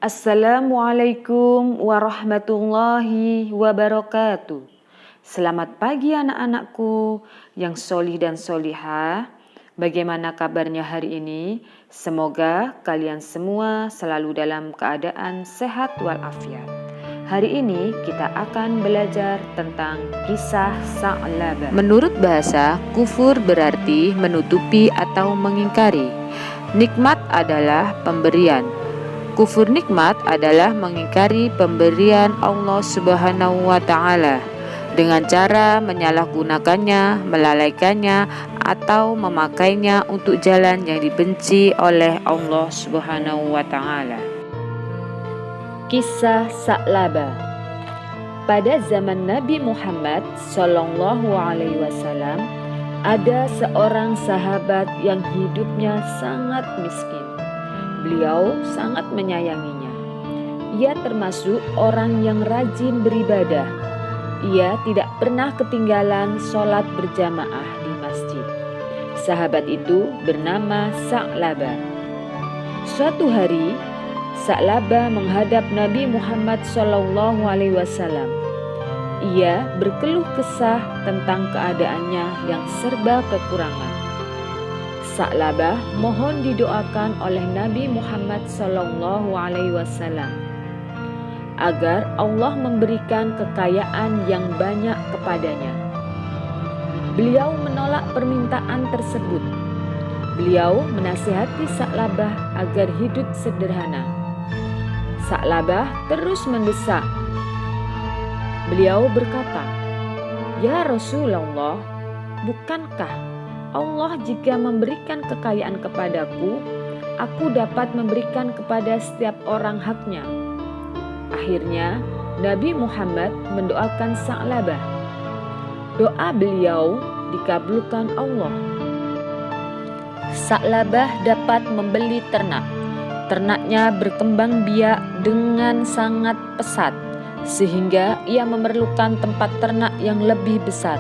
Assalamualaikum warahmatullahi wabarakatuh. Selamat pagi anak-anakku yang solih dan solihah. Bagaimana kabarnya hari ini? Semoga kalian semua selalu dalam keadaan sehat walafiat. Hari ini kita akan belajar tentang kisah Sa'labah. Menurut bahasa, kufur berarti menutupi atau mengingkari. Nikmat adalah pemberian. Kufur nikmat adalah mengingkari pemberian Allah Subhanahu wa Ta'ala dengan cara menyalahgunakannya, melalaikannya, atau memakainya untuk jalan yang dibenci oleh Allah Subhanahu wa Ta'ala. Kisah Sa'labah. Pada zaman Nabi Muhammad Sallallahu Alaihi Wasallam, ada seorang sahabat yang hidupnya sangat miskin. Beliau sangat menyayanginya. Ia termasuk orang yang rajin beribadah. Ia tidak pernah ketinggalan sholat berjamaah di masjid. Sahabat itu bernama Sa'labah. Suatu hari, Sa'labah menghadap Nabi Muhammad SAW. Ia berkeluh kesah tentang keadaannya yang serba kekurangan. Sa'labah mohon didoakan oleh Nabi Muhammad SAW agar Allah memberikan kekayaan yang banyak kepadanya. Beliau menolak permintaan tersebut. Beliau menasihati Sa'labah agar hidup sederhana. Sa'labah terus mendesak. Beliau berkata, "Ya Rasulullah, bukankah Allah jika memberikan kekayaan kepadaku, aku dapat memberikan kepada setiap orang haknya?" Akhirnya Nabi Muhammad mendoakan Sa'labah. Doa beliau dikabulkan Allah. Sa'labah dapat membeli ternak. Ternaknya berkembang biak dengan sangat pesat, sehingga ia memerlukan tempat ternak yang lebih besar.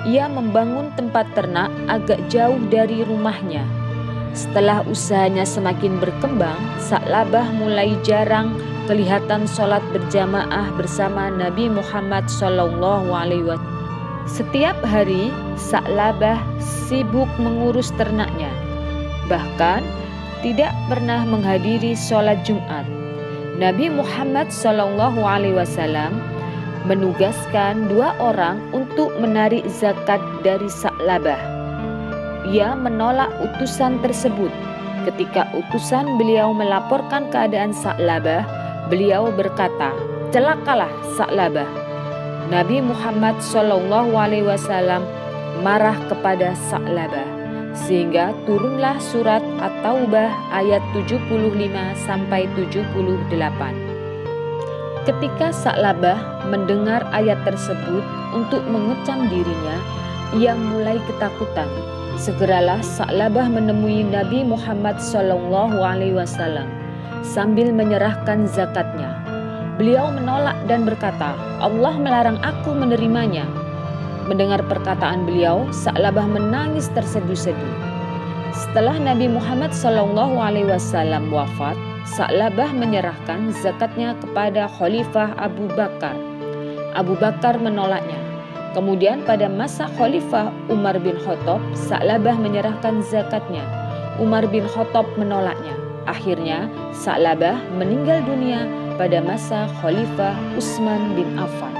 Ia membangun tempat ternak agak jauh dari rumahnya. Setelah usahanya semakin berkembang, Sa'labah mulai jarang kelihatan sholat berjamaah bersama Nabi Muhammad SAW. Setiap hari, Sa'labah sibuk mengurus ternaknya. Bahkan, tidak pernah menghadiri sholat Jumat. Nabi Muhammad SAW menugaskan 2 orang untuk menarik zakat dari Sa'labah. Ia menolak utusan tersebut. Ketika utusan beliau melaporkan keadaan Sa'labah, beliau berkata, "Celakalah Sa'labah." Nabi Muhammad SAW marah kepada Sa'labah, sehingga turunlah surat At-Taubah ayat 75-78. Ketika Sa'labah mendengar ayat tersebut untuk mengecam dirinya, ia mulai ketakutan. Segeralah Sa'labah menemui Nabi Muhammad SAW sambil menyerahkan zakatnya. Beliau menolak dan berkata, "Allah melarang aku menerimanya." Mendengar perkataan beliau, Sa'labah menangis terseduh-seduh. Setelah Nabi Muhammad SAW wafat, Sa'labah menyerahkan zakatnya kepada Khalifah Abu Bakar. Abu Bakar menolaknya. Kemudian pada masa Khalifah Umar bin Khattab, Sa'labah menyerahkan zakatnya. Umar bin Khattab menolaknya. Akhirnya Sa'labah meninggal dunia pada masa Khalifah Utsman bin Affan.